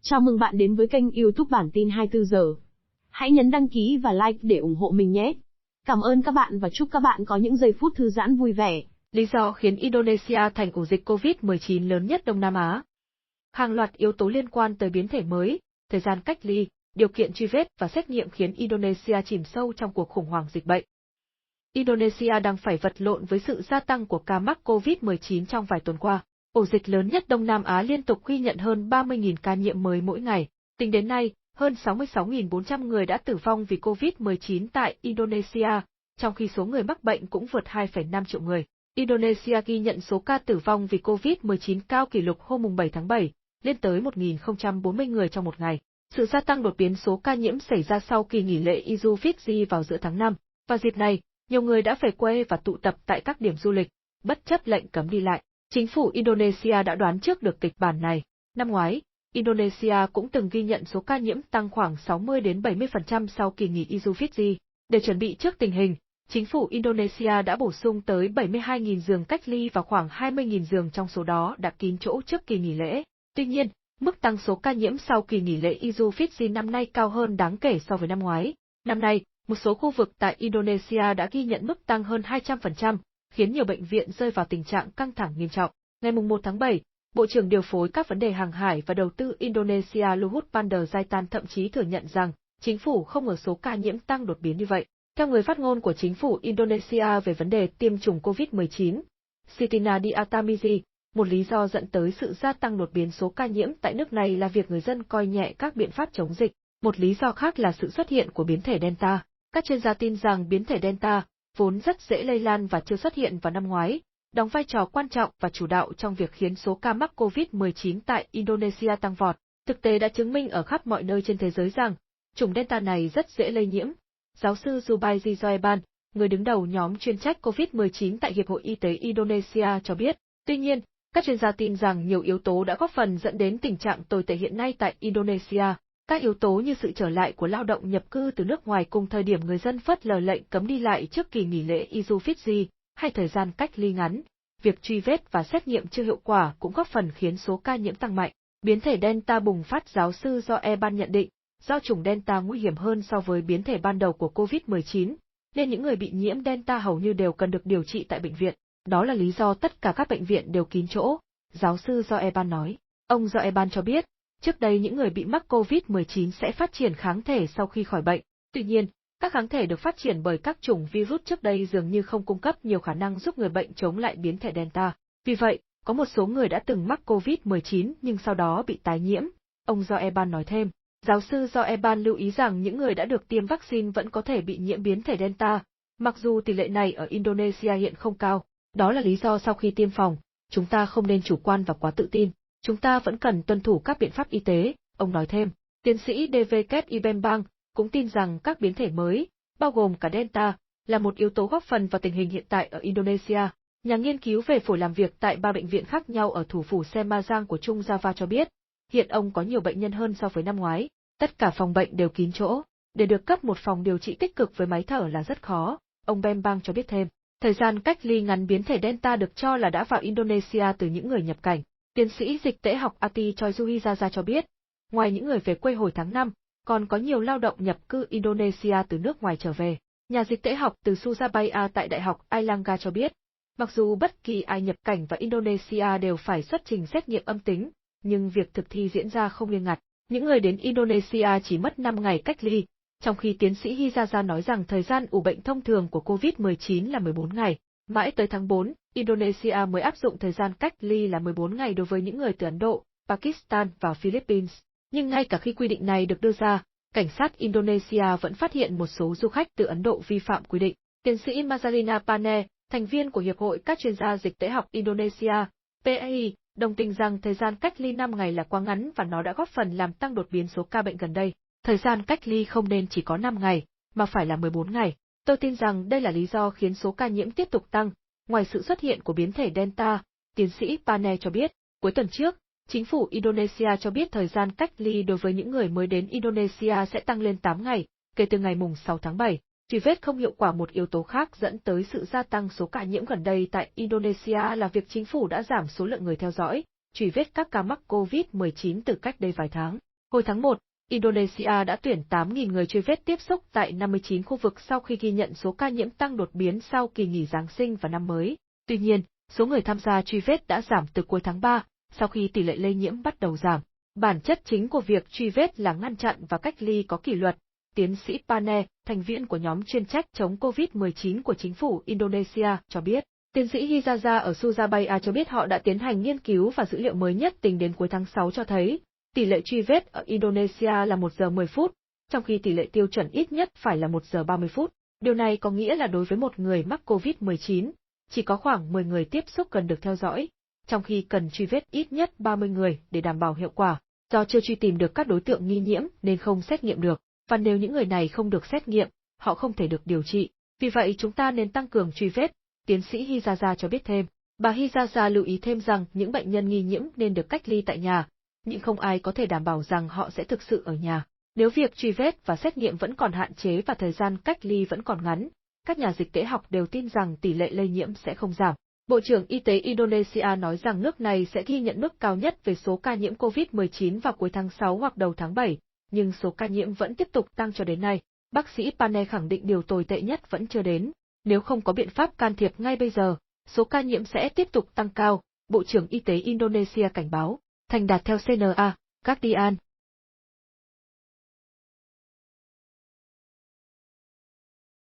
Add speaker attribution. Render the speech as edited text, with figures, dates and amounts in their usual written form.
Speaker 1: Chào mừng bạn đến với kênh YouTube Bản tin 24 giờ. Hãy nhấn đăng ký và like để ủng hộ mình nhé. Cảm ơn các bạn và chúc các bạn có những giây phút thư giãn vui vẻ.
Speaker 2: Lý do khiến Indonesia thành ổ dịch COVID-19 lớn nhất Đông Nam Á. Hàng loạt yếu tố liên quan tới biến thể mới, thời gian cách ly, điều kiện truy vết và xét nghiệm khiến Indonesia chìm sâu trong cuộc khủng hoảng dịch bệnh. Indonesia đang phải vật lộn với sự gia tăng của ca mắc COVID-19 trong vài tuần qua. Ổ dịch lớn nhất Đông Nam Á liên tục ghi nhận hơn 30.000 ca nhiễm mới mỗi ngày. Tính đến nay, hơn 66.400 người đã tử vong vì COVID-19 tại Indonesia, trong khi số người mắc bệnh cũng vượt 2,5 triệu người. Indonesia ghi nhận số ca tử vong vì COVID-19 cao kỷ lục hôm 7 tháng 7, lên tới 1.040 người trong một ngày. Sự gia tăng đột biến số ca nhiễm xảy ra sau kỳ nghỉ lễ Idul Fitri vào giữa tháng 5. Vào dịp này, nhiều người đã về quê và tụ tập tại các điểm du lịch, bất chấp lệnh cấm đi lại. Chính phủ Indonesia đã đoán trước được kịch bản này. Năm ngoái, Indonesia cũng từng ghi nhận số ca nhiễm tăng khoảng 60-70% sau kỳ nghỉ Idul Fitri. Để chuẩn bị trước tình hình, chính phủ Indonesia đã bổ sung tới 72.000 giường cách ly và khoảng 20.000 giường trong số đó đã kín chỗ trước kỳ nghỉ lễ. Tuy nhiên, mức tăng số ca nhiễm sau kỳ nghỉ lễ Idul Fitri năm nay cao hơn đáng kể so với năm ngoái. Năm nay, một số khu vực tại Indonesia đã ghi nhận mức tăng hơn 200%, khiến nhiều bệnh viện rơi vào tình trạng căng thẳng nghiêm trọng. Ngày 1 tháng 7, Bộ trưởng điều phối các vấn đề hàng hải và đầu tư Indonesia Luhut Panjaitan thậm chí thừa nhận rằng chính phủ không ngờ số ca nhiễm tăng đột biến như vậy. Theo người phát ngôn của chính phủ Indonesia về vấn đề tiêm chủng COVID-19, Siti Nadia Tarmizi, một lý do dẫn tới sự gia tăng đột biến số ca nhiễm tại nước này là việc người dân coi nhẹ các biện pháp chống dịch. Một lý do khác là sự xuất hiện của biến thể Delta. Các chuyên gia tin rằng biến thể Delta, vốn rất dễ lây lan và chưa xuất hiện vào năm ngoái, đóng vai trò quan trọng và chủ đạo trong việc khiến số ca mắc COVID-19 tại Indonesia tăng vọt. Thực tế đã chứng minh ở khắp mọi nơi trên thế giới rằng, chủng Delta này rất dễ lây nhiễm. Giáo sư Zubairi Zoeban, người đứng đầu nhóm chuyên trách COVID-19 tại Hiệp hội Y tế Indonesia cho biết. Tuy nhiên, các chuyên gia tin rằng nhiều yếu tố đã góp phần dẫn đến tình trạng tồi tệ hiện nay tại Indonesia. Các yếu tố như sự trở lại của lao động nhập cư từ nước ngoài cùng thời điểm người dân phớt lờ lệnh cấm đi lại trước kỳ nghỉ lễ Idul Fitri, hay thời gian cách ly ngắn, việc truy vết và xét nghiệm chưa hiệu quả cũng góp phần khiến số ca nhiễm tăng mạnh. Biến thể Delta bùng phát. Giáo sư Zoeban nhận định, do chủng Delta nguy hiểm hơn so với biến thể ban đầu của COVID-19, nên những người bị nhiễm Delta hầu như đều cần được điều trị tại bệnh viện. Đó là lý do tất cả các bệnh viện đều kín chỗ, giáo sư Zoeban nói. Ông Zoeban cho biết, trước đây những người bị mắc COVID-19 sẽ phát triển kháng thể sau khi khỏi bệnh. Tuy nhiên, các kháng thể được phát triển bởi các chủng virus trước đây dường như không cung cấp nhiều khả năng giúp người bệnh chống lại biến thể Delta. Vì vậy, có một số người đã từng mắc COVID-19 nhưng sau đó bị tái nhiễm, ông Zoeban nói thêm. Giáo sư Zoeban lưu ý rằng những người đã được tiêm vaccine vẫn có thể bị nhiễm biến thể Delta, mặc dù tỷ lệ này ở Indonesia hiện không cao. Đó là lý do sau khi tiêm phòng, chúng ta không nên chủ quan và quá tự tin. Chúng ta vẫn cần tuân thủ các biện pháp y tế, ông nói thêm. Tiến sĩ DWK Ibembang cũng tin rằng các biến thể mới, bao gồm cả Delta, là một yếu tố góp phần vào tình hình hiện tại ở Indonesia. Nhà nghiên cứu về phổi làm việc tại 3 bệnh viện khác nhau ở thủ phủ Semarang của Trung Java cho biết, hiện ông có nhiều bệnh nhân hơn so với năm ngoái, tất cả phòng bệnh đều kín chỗ. Để được cấp một phòng điều trị tích cực với máy thở là rất khó, ông Bembang cho biết thêm. Thời gian cách ly ngắn. Biến thể Delta được cho là đã vào Indonesia từ những người nhập cảnh. Tiến sĩ dịch tễ học Ati Choyzuhizaza cho biết, ngoài những người về quê hồi tháng 5, còn có nhiều lao động nhập cư Indonesia từ nước ngoài trở về. Nhà dịch tễ học từ Surabaya tại Đại học Airlangga cho biết, mặc dù bất kỳ ai nhập cảnh vào Indonesia đều phải xuất trình xét nghiệm âm tính, nhưng việc thực thi diễn ra không nghiêm ngặt. Những người đến Indonesia chỉ mất 5 ngày cách ly, trong khi tiến sĩ Hizaza nói rằng thời gian ủ bệnh thông thường của COVID-19 là 14 ngày. Mãi tới tháng 4, Indonesia mới áp dụng thời gian cách ly là 14 ngày đối với những người từ Ấn Độ, Pakistan và Philippines. Nhưng ngay cả khi quy định này được đưa ra, cảnh sát Indonesia vẫn phát hiện một số du khách từ Ấn Độ vi phạm quy định. Tiến sĩ Mazalina Pane, thành viên của Hiệp hội các chuyên gia dịch tễ học Indonesia, PAI, đồng tình rằng thời gian cách ly 5 ngày là quá ngắn và nó đã góp phần làm tăng đột biến số ca bệnh gần đây. Thời gian cách ly không nên chỉ có 5 ngày, mà phải là 14 ngày. Tôi tin rằng đây là lý do khiến số ca nhiễm tiếp tục tăng, ngoài sự xuất hiện của biến thể Delta, tiến sĩ Pane cho biết. Cuối tuần trước, chính phủ Indonesia cho biết thời gian cách ly đối với những người mới đến Indonesia sẽ tăng lên 8 ngày, kể từ ngày 6 tháng 7. Truy vết không hiệu quả. Một yếu tố khác dẫn tới sự gia tăng số ca nhiễm gần đây tại Indonesia là việc chính phủ đã giảm số lượng người theo dõi, truy vết các ca mắc COVID-19 từ cách đây vài tháng. Hồi tháng 1, Indonesia đã tuyển 8.000 người truy vết tiếp xúc tại 59 khu vực sau khi ghi nhận số ca nhiễm tăng đột biến sau kỳ nghỉ Giáng sinh và năm mới. Tuy nhiên, số người tham gia truy vết đã giảm từ cuối tháng 3, sau khi tỷ lệ lây nhiễm bắt đầu giảm. Bản chất chính của việc truy vết là ngăn chặn và cách ly có kỷ luật. Tiến sĩ Pane, thành viên của nhóm chuyên trách chống COVID-19 của chính phủ Indonesia, cho biết. Tiến sĩ Hizaza ở Surabaya cho biết họ đã tiến hành nghiên cứu và dữ liệu mới nhất tính đến cuối tháng 6 cho thấy, tỷ lệ truy vết ở Indonesia là 1 giờ 10 phút, trong khi tỷ lệ tiêu chuẩn ít nhất phải là 1 giờ 30 phút. Điều này có nghĩa là đối với một người mắc COVID-19, chỉ có khoảng 10 người tiếp xúc cần được theo dõi, trong khi cần truy vết ít nhất 30 người để đảm bảo hiệu quả. Do chưa truy tìm được các đối tượng nghi nhiễm nên không xét nghiệm được, và nếu những người này không được xét nghiệm, họ không thể được điều trị. Vì vậy chúng ta nên tăng cường truy vết, tiến sĩ Hizaza cho biết thêm. Bà Hizaza lưu ý thêm rằng những bệnh nhân nghi nhiễm nên được cách ly tại nhà, nhưng không ai có thể đảm bảo rằng họ sẽ thực sự ở nhà. Nếu việc truy vết và xét nghiệm vẫn còn hạn chế và thời gian cách ly vẫn còn ngắn, các nhà dịch tễ học đều tin rằng tỷ lệ lây nhiễm sẽ không giảm. Bộ trưởng Y tế Indonesia nói rằng nước này sẽ ghi nhận mức cao nhất về số ca nhiễm COVID-19 vào cuối tháng 6 hoặc đầu tháng 7, nhưng số ca nhiễm vẫn tiếp tục tăng cho đến nay. Bác sĩ Pane khẳng định điều tồi tệ nhất vẫn chưa đến. Nếu không có biện pháp can thiệp ngay bây giờ, số ca nhiễm sẽ tiếp tục tăng cao, Bộ trưởng Y tế Indonesia cảnh báo. Thành đạt theo CNA, Guardian.